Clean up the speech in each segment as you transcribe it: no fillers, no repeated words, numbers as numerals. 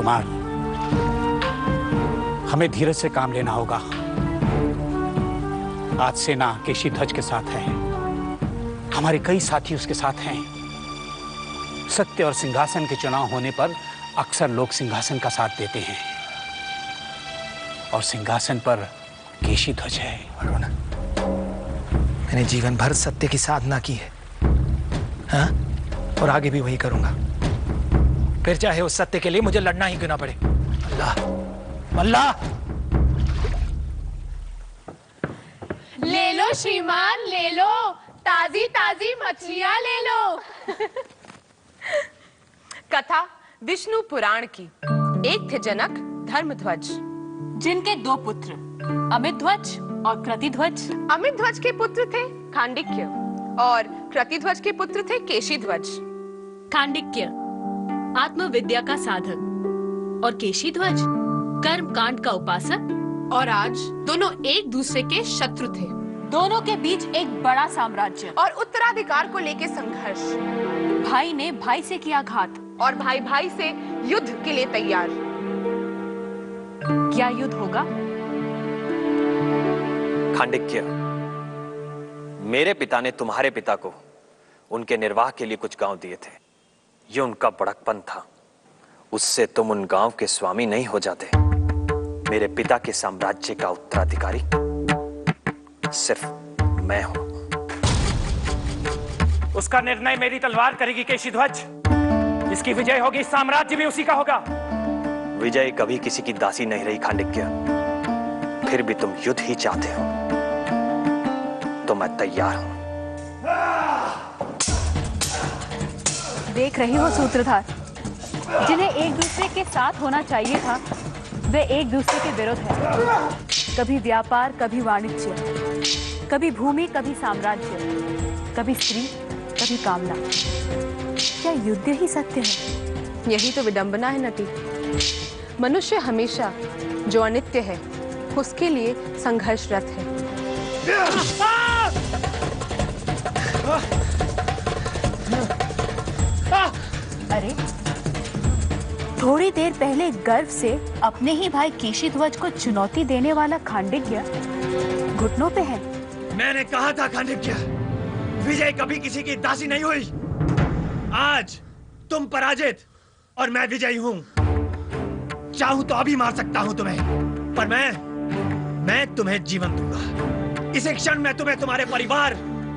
कुमार, हमें धीरज से काम लेना होगा। आज सेना केशी ध्वज के साथ है, हमारे कई साथी उसके साथ हैं। सत्य और सिंहासन के चुनाव होने पर अक्सर लोग सिंहासन का साथ देते हैं, और सिंहासन पर केशी ध्वज है। मैंने जीवन भर सत्य की साधना की है, हाँ? और आगे भी वही करूंगा, फिर चाहे उस सत्य के लिए मुझे लड़ना ही क्यों ना पड़े। अल्लाह अल्लाह। ले लो श्रीमान, ले लो, ताजी ताजी मछलियां ले लो। कथा विष्णु पुराण की। एक थे जनक धर्मध्वज, जिनके दो पुत्र अमित ध्वज और क्रतिध्वज। अमित ध्वज के पुत्र थे खांडिक्य और क्रतिध्वज के पुत्र थे केशी ध्वज। खांडिक्य आत्मविद्या का साधक और केशी ध्वज कर्म कांड का उपासक। और आज दोनों एक दूसरे के शत्रु थे। दोनों के बीच एक बड़ा साम्राज्य और उत्तराधिकार को लेकर संघर्ष। भाई ने भाई से किया घात और भाई भाई से युद्ध के लिए तैयार। क्या युद्ध होगा? खांडिक्य, मेरे पिता ने तुम्हारे पिता को उनके निर्वाह के लिए कुछ गांव दिए थे। ये उनका बड़कपन था, उससे तुम उन गांव के स्वामी नहीं हो जाते। मेरे पिता के साम्राज्य का उत्तराधिकारी सिर्फ मैं हूं। उसका निर्णय मेरी तलवार करेगी केशी ध्वज। जिसकी विजय होगी साम्राज्य भी उसी का होगा। विजय कभी किसी की दासी नहीं रही खांडिक्य। फिर भी तुम युद्ध ही चाहते हो तो मैं तैयार हूं। देख रही हो सूत्रधार, जिन्हें एक दूसरे के साथ होना चाहिए था वे एक दूसरे के विरुद्ध हैं। कभी व्यापार, कभी वाणिज्य, कभी भूमि, कभी साम्राज्य, कभी स्त्री, कभी कामना। क्या युद्ध ही सत्य है? यही तो विडंबना है नटी। मनुष्य हमेशा जो अनित्य है उसके लिए संघर्षरत है। अरे थोड़ी देर पहले गर्व से अपने ही भाई केशी ध्वज को चुनौती देने वाला खांडिक्य घुटनों पे है। मैंने कहा था खांडिक्य, विजय कभी किसी की दासी नहीं हुई। आज तुम पराजित और मैं विजयी हूं। चाहूं तो अभी मार सकता हूं तुम्हें, पर मैं तुम्हें जीवन दूंगा। इसी क्षण मैं तुम्हें तुम्हारे परिवार,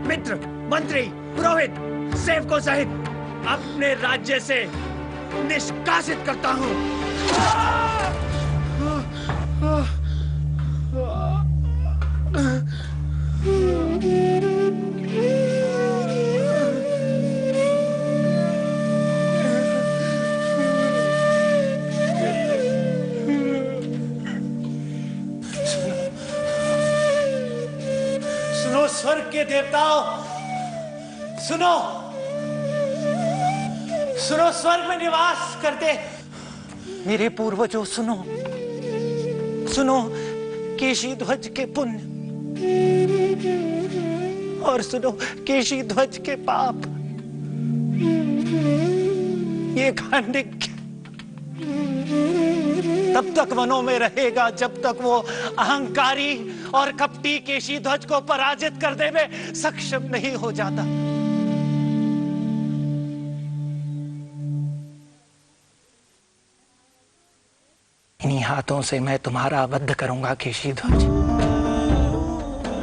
मित्र, मंत्री, पुरोहित, सेवकों सहित अपने राज्य से निष्कासित करता हूं। सुनो स्वर्ग के देवताओं, सुनो सुनो, स्वर्ग में निवास करते मेरे पूर्वजों, सुनो सुनो केशी ध्वज के पुण्य, और सुनो केशी ध्वज के पाप। ये खांडिक्य तब तक वनों में रहेगा जब तक वो अहंकारी और कपटी केशी ध्वज को पराजित करने में सक्षम नहीं हो जाता। इन्हीं हाथों से मैं तुम्हारा वध करूंगा केशी ध्वज।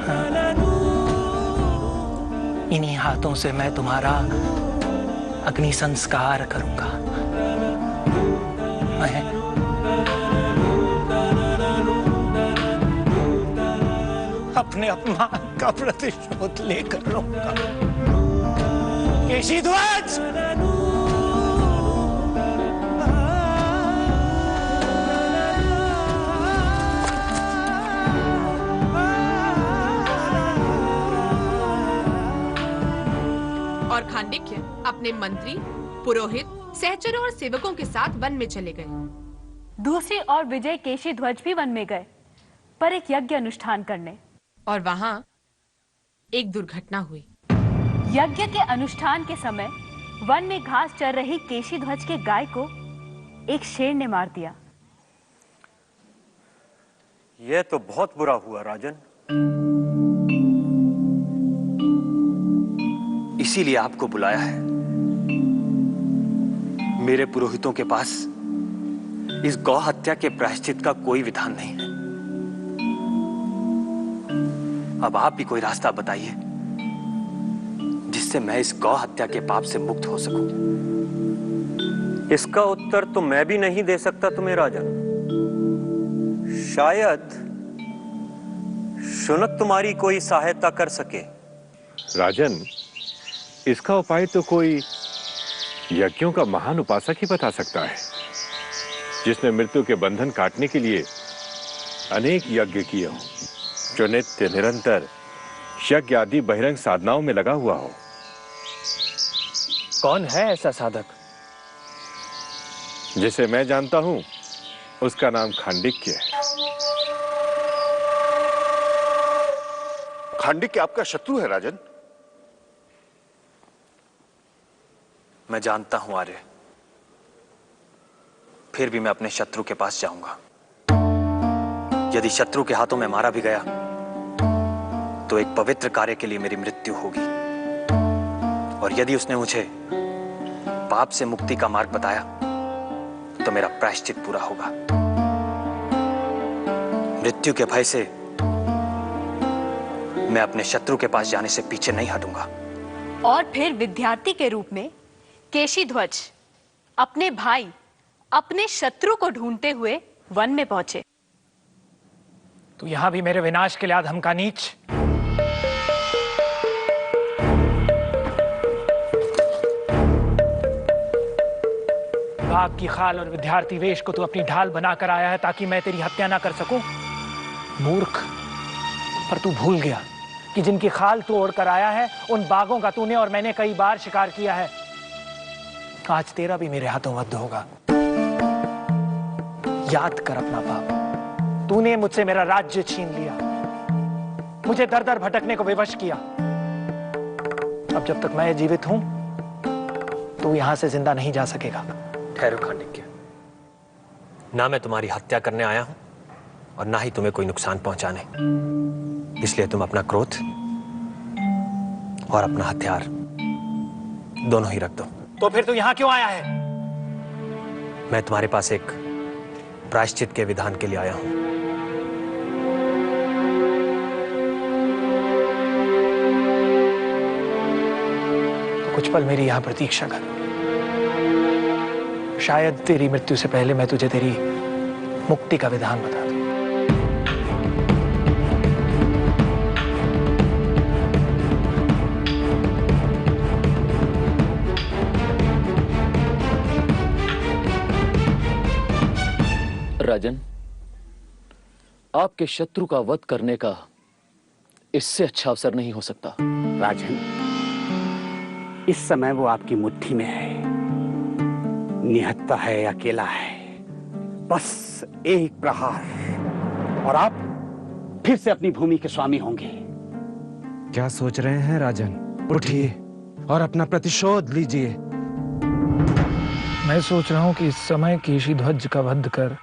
हाँ। इन्हीं हाथों से मैं तुम्हारा अग्नि संस्कार करूंगा। मैं अपने अपमान का प्रतिशोध लेकर रहूंगा। केशी ध्वज! और खांडिक्य अपने मंत्री, पुरोहित, सहचरों और सेवकों के साथ वन में चले गए। दूसरी ओर विजय केशी ध्वज भी वन में गए, पर एक यज्ञ अनुष्ठान करने। और वहां एक दुर्घटना हुई। यज्ञ के अनुष्ठान के समय वन में घास चर रही केशी ध्वज के गाय को एक शेर ने मार दिया। यह तो बहुत बुरा हुआ राजन। इसीलिए आपको बुलाया है। मेरे पुरोहितों के पास इस गौ हत्या के प्रायश्चित का कोई विधान नहीं है। अब आप भी कोई रास्ता बताइए जिससे मैं इस गौ हत्या के पाप से मुक्त हो सकूं। इसका उत्तर तो मैं भी नहीं दे सकता तुम्हें राजन। शायद शुनक तुम्हारी कोई सहायता कर सके। राजन, इसका उपाय तो कोई यज्ञों का महान उपासक ही बता सकता है, जिसने मृत्यु के बंधन काटने के लिए अनेक यज्ञ किए हों, जो नित्य निरंतर यज्ञ आदि बहिरंग साधनाओं में लगा हुआ हो। कौन है ऐसा साधक? जिसे मैं जानता हूं उसका नाम खांडिक्य है। खांडिक्य आपका शत्रु है राजन। मैं जानता हूं आर्य, फिर भी मैं अपने शत्रु के पास जाऊंगा। यदि शत्रु के हाथों में मारा भी गया तो एक पवित्र कार्य के लिए मेरी मृत्यु होगी, और यदि उसने मुझे पाप से मुक्ति का मार्ग बताया तो मेरा प्रायश्चित पूरा होगा। मृत्यु के भय से मैं अपने शत्रु के पास जाने से पीछे नहीं हटूंगा। और फिर विद्यार्थी के रूप में केशीध्वज अपने भाई, अपने शत्रु को ढूंढते हुए वन में पहुंचे। तो यहां भी मेरे विनाश के लिए आधम का नीच। बाघ की खाल और विद्यार्थी वेश को तू अपनी ढाल बनाकर आया है ताकि मैं तेरी हत्या ना कर सकूं। मूर्ख, पर तू भूल गया कि जिनकी खाल तू ओढ़ कर आया है उन बाघों का तूने और मैंने कई बार शिकार किया है। आज तेरा भी मेरे हाथों वध होगा। याद कर अपना पाप। तूने मुझसे मेरा राज्य छीन लिया, मुझे दर दर भटकने को विवश किया। अब जब तक मैं जीवित हूं तू यहां से जिंदा नहीं जा सकेगा। ठहरो खांडिक्य, ना मैं तुम्हारी हत्या करने आया हूं और ना ही तुम्हें कोई नुकसान पहुंचाने। इसलिए तुम अपना क्रोध और अपना हथियार दोनों ही रख दो। तो फिर तू यहां क्यों आया है? मैं तुम्हारे पास एक प्रायश्चित के विधान के लिए आया हूं। तो कुछ पल मेरी यहां प्रतीक्षा कर। शायद तेरी मृत्यु से पहले मैं तुझे तेरी मुक्ति का विधान बता दूं। राजन, आपके शत्रु का वध करने का इससे अच्छा अवसर नहीं हो सकता। राजन, इस समय वो आपकी मुट्ठी में है, निहत्था है, अकेला है। बस एक प्रहार और आप फिर से अपनी भूमि के स्वामी होंगे। क्या सोच रहे हैं राजन? उठिए और अपना प्रतिशोध लीजिए। मैं सोच रहा हूं कि इस समय केशीध्वज का वध कर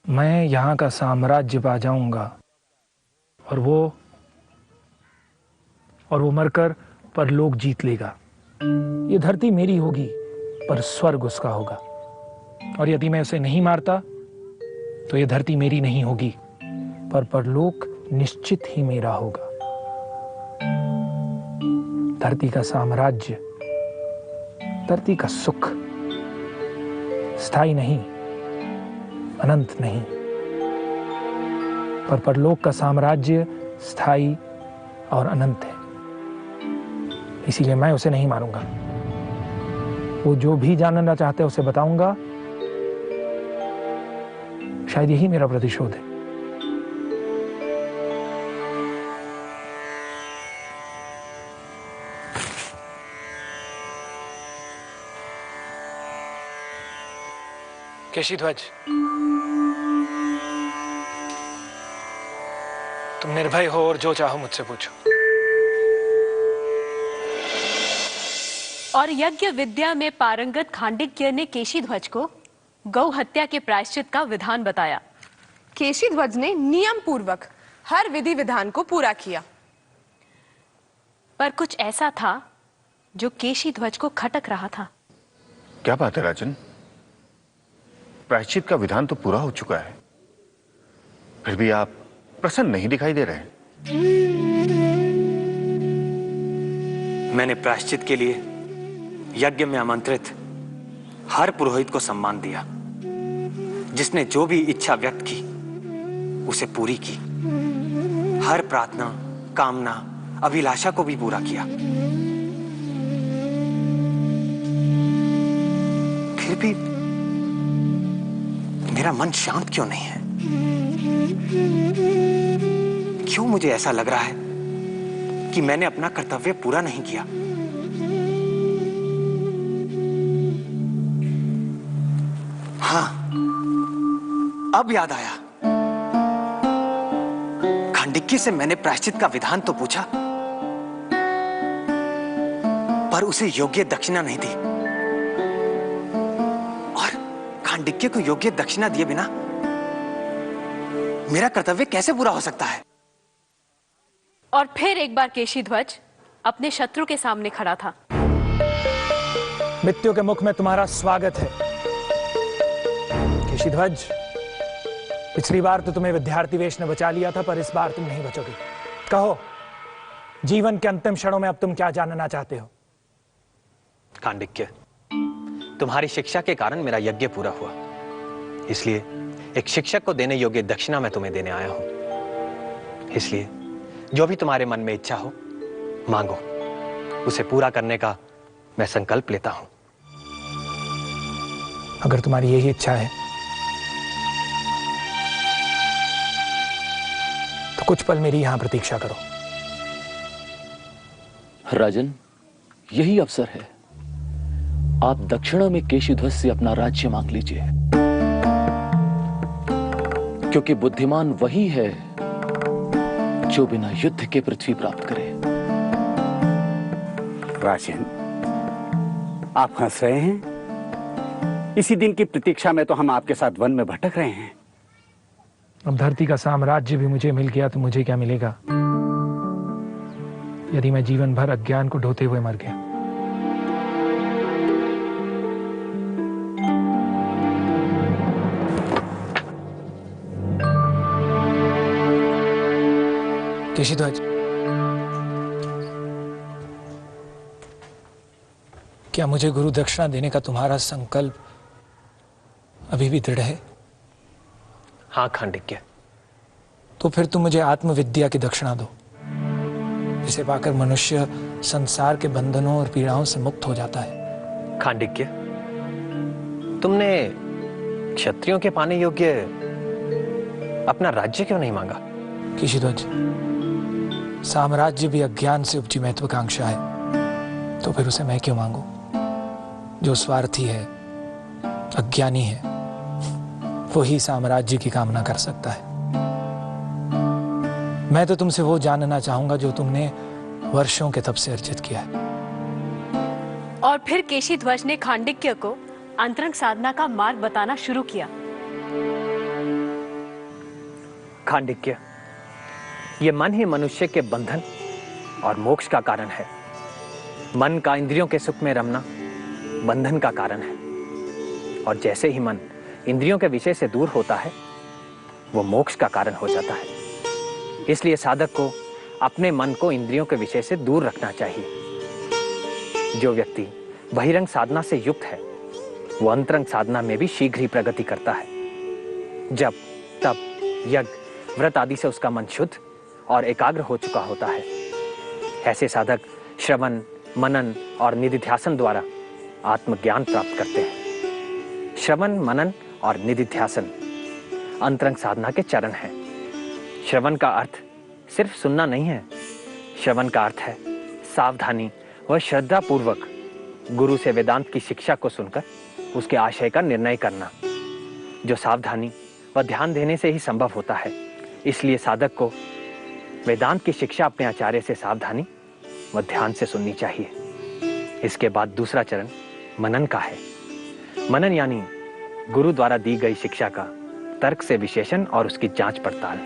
मैं यहां का साम्राज्य पा जाऊंगा और वो मरकर परलोक जीत लेगा। ये धरती मेरी होगी पर स्वर्ग उसका होगा, और यदि मैं उसे नहीं मारता तो ये धरती मेरी नहीं होगी पर परलोक निश्चित ही मेरा होगा। धरती का साम्राज्य, धरती का सुख स्थायी नहीं, अनंत नहीं, पर परलोक का साम्राज्य स्थायी और अनंत है। इसीलिए मैं उसे नहीं मारूंगा। वो जो भी जानना चाहते हैं उसे बताऊंगा। शायद यही मेरा प्रतिशोध है। केशीध्वज, तुम निर्भय हो और जो चाहो मुझसे पूछो। और यज्ञ विद्या में पारंगत खांडिक्य ने केशीध्वज को गौ हत्या के प्रायश्चित का विधान बताया। केशीध्वज ने नियम पूर्वक हर विधि विधान को पूरा किया, पर कुछ ऐसा था जो केशीध्वज को खटक रहा था। क्या बात है राजन, प्रायश्चित का विधान तो पूरा हो चुका है, फिर भी आप प्रसन्न नहीं दिखाई दे रहे। मैंने प्रायश्चित के लिए यज्ञ में आमंत्रित हर पुरोहित को सम्मान दिया। जिसने जो भी इच्छा व्यक्त की उसे पूरी की। हर प्रार्थना, कामना, अभिलाषा को भी पूरा किया। फिर भी मेरा मन शांत क्यों नहीं है? क्यों मुझे ऐसा लग रहा है कि मैंने अपना कर्तव्य पूरा नहीं किया? हाँ, अब याद आया। खांडिक्य से मैंने प्रायश्चित का विधान तो पूछा, पर उसे योग्य दक्षिणा नहीं दी। और खांडिक्य को योग्य दक्षिणा दिए बिना मेरा कर्तव्य कैसे पूरा हो सकता है? और फिर एक बार केशीध्वज अपने शत्रु के सामने खड़ा था। मृत्यु के मुख में तुम्हारा स्वागत है केशीध्वज। पिछली बार तो तुम्हें विद्यार्थी वेश ने बचा लिया था, पर इस बार तुम नहीं बचोगे। कहो, जीवन के अंतिम क्षणों में अब तुम क्या जानना चाहते हो? खांडिक्य, तुम्हारी शिक्षा के कारण मेरा यज्ञ पूरा हुआ, इसलिए एक शिक्षक को देने योग्य दक्षिणा मैं तुम्हें देने आया हूं। इसलिए जो भी तुम्हारे मन में इच्छा हो मांगो, उसे पूरा करने का मैं संकल्प लेता हूं। अगर तुम्हारी यही इच्छा है तो कुछ पल मेरी यहां प्रतीक्षा करो। राजन, यही अवसर है। आप दक्षिणा में केशीध्वज से अपना राज्य मांग लीजिए, क्योंकि बुद्धिमान वही है जो बिना युद्ध के पृथ्वी प्राप्त करे। राजन, आप हंस रहे हैं? इसी दिन की प्रतीक्षा में तो हम आपके साथ वन में भटक रहे हैं। अब धरती का साम्राज्य भी मुझे मिल गया तो मुझे क्या मिलेगा यदि मैं जीवन भर अज्ञान को ढोते हुए मर गया? केशीध्वज, क्या मुझे गुरु दक्षिणा देने का तुम्हारा संकल्प अभी भी दृढ़ है? हाँ खांडिक्य। तो फिर तुम मुझे आत्मविद्या की दक्षिणा दो, जिसे पाकर मनुष्य संसार के बंधनों और पीड़ाओं से मुक्त हो जाता है। खांडिक्य, तुमने क्षत्रियों के पाने योग्य अपना राज्य क्यों नहीं मांगा? केशीध्वज, साम्राज्य भी अज्ञान से उपजी महत्वाकांक्षा है, तो फिर उसे मैं क्यों मांगू? जो स्वार्थी है, अज्ञानी है, वही साम्राज्य की कामना कर सकता है। मैं तो तुमसे वो जानना चाहूंगा जो तुमने वर्षों के तप से अर्जित किया है। और फिर केशीध्वज ने खांडिक्य को अंतरंग साधना का मार्ग बताना शुरू किया। खांडिक्य, ये मन ही मनुष्य के बंधन और मोक्ष का कारण है। मन का इंद्रियों के सुख में रमना बंधन का कारण है, और जैसे ही मन इंद्रियों के विषय से दूर होता है, वो मोक्ष का कारण हो जाता है। इसलिए साधक को अपने मन को इंद्रियों के विषय से दूर रखना चाहिए। जो व्यक्ति बहिरंग साधना से युक्त है, वो अंतरंग साधना में भी शीघ्र ही प्रगति करता है। जब तब यज्ञ, व्रत आदि से उसका मन शुद्ध और एकाग्र हो चुका होता है। ऐसे साधक श्रवण, मनन और निधिध्यासन द्वारा आत्मज्ञान प्राप्त करते हैं। श्रवण, मनन और निधिध्यासन अंतरंग साधना के चरण हैं। श्रवण का अर्थ सिर्फ सुनना नहीं है। श्रवण का अर्थ है सावधानी व श्रद्धा पूर्वक गुरु से वेदांत की शिक्षा को सुनकर उसके आशय का निर्णय करना, जो सावधानी व ध्यान देने से ही संभव होता है। इसलिए साधक को वेदांत की शिक्षा अपने आचार्य से सावधानी व ध्यान से सुननी चाहिए। इसके बाद दूसरा चरण मनन का है। मनन यानी गुरु द्वारा दी गई शिक्षा का तर्क से विश्लेषण और उसकी जांच पड़ताल।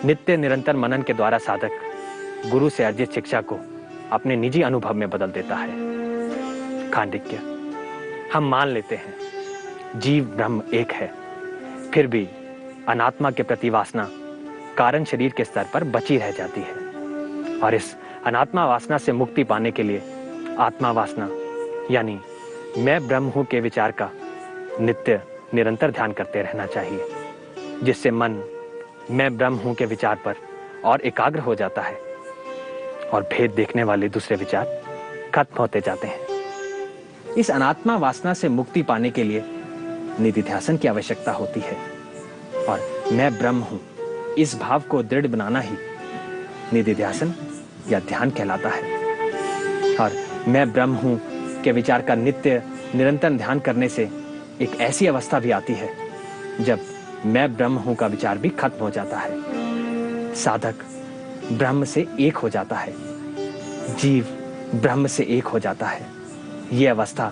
नित्य निरंतर मनन के द्वारा साधक गुरु से अर्जित शिक्षा को अपने निजी अनुभव में बदल देता है। खांडिक्य, हम मान लेते हैं जीव ब्रह्म एक है, फिर भी अनात्मा के प्रति वासना कारण शरीर के स्तर पर बची रह जाती है, और इस अनात्मा वासना से मुक्ति पाने के लिए आत्मा वासना यानी मैं ब्रह्म हूं के विचार का नित्य निरंतर ध्यान करते रहना चाहिए, जिससे मन मैं ब्रह्म हूं के विचार पर और एकाग्र हो जाता है और भेद देखने वाले दूसरे विचार खत्म होते जाते हैं। इस अनात्मा वासना से मुक्ति पाने के लिए निधिध्यासन की आवश्यकता होती है, और मैं ब्रह्म हूं इस भाव को दृढ़ बनाना ही निधिध्यासन या ध्यान कहलाता है। और मैं ब्रह्म हूं के विचार का नित्य निरंतर ध्यान करने से एक ऐसी अवस्था भी आती है जब मैं ब्रह्म हूं का विचार भी खत्म हो जाता है। साधक ब्रह्म से एक हो जाता है, जीव ब्रह्म से एक हो जाता है। यह अवस्था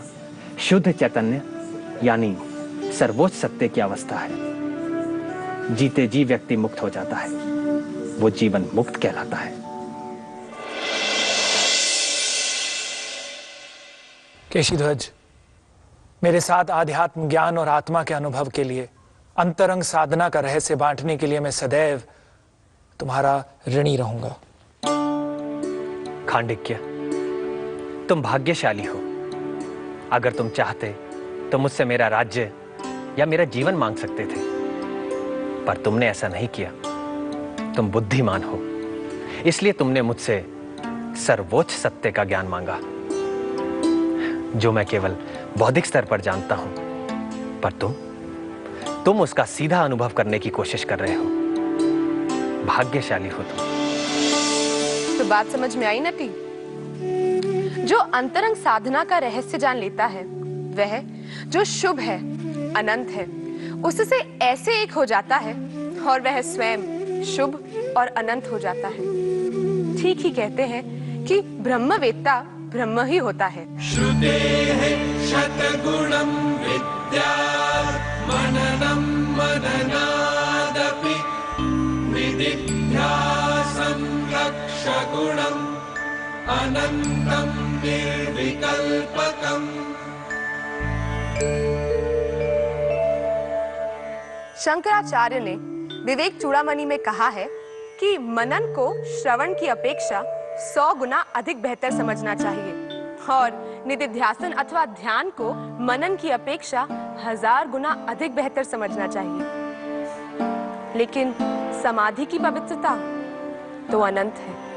शुद्ध चैतन्य यानी सर्वोच्च सत्य की अवस्था है। जीते जी व्यक्ति मुक्त हो जाता है, वो जीवन मुक्त कहलाता है। केशीध्वज, मेरे साथ आध्यात्म ज्ञान और आत्मा के अनुभव के लिए, अंतरंग साधना का रहस्य बांटने के लिए मैं सदैव तुम्हारा ऋणी रहूंगा। खांडिक्य, तुम भाग्यशाली हो। अगर तुम चाहते तो मुझसे मेरा राज्य या मेरा जीवन मांग सकते थे, पर तुमने ऐसा नहीं किया। तुम बुद्धिमान हो, इसलिए तुमने मुझसे सर्वोच्च सत्य का ज्ञान मांगा, जो मैं केवल बौद्धिक स्तर पर जानता हूं, पर तुम उसका सीधा अनुभव करने की कोशिश कर रहे हो। भाग्यशाली हो तुम। तो बात समझ में आई नटी? जो अंतरंग साधना का रहस्य जान लेता है, वह जो शुभ है, अनंत है, उससे ऐसे एक हो जाता है और वह स्वयं शुभ और अनंत हो जाता है। ठीक ही कहते हैं कि ब्रह्मवेत्ता ब्रह्म ही होता है। श्रुतेः शतगुणं विद्या मननं मननादपि निदिध्यासं लक्षगुणम् अनन्तं निर्विकल्पकम्। शंकराचार्य ने विवेक चूड़ामणि में कहा है कि मनन को श्रवण की अपेक्षा 100 गुना अधिक बेहतर समझना चाहिए, और निधिध्यासन अथवा ध्यान को मनन की अपेक्षा 1000 गुना अधिक बेहतर समझना चाहिए। लेकिन समाधि की पवित्रता तो अनंत है।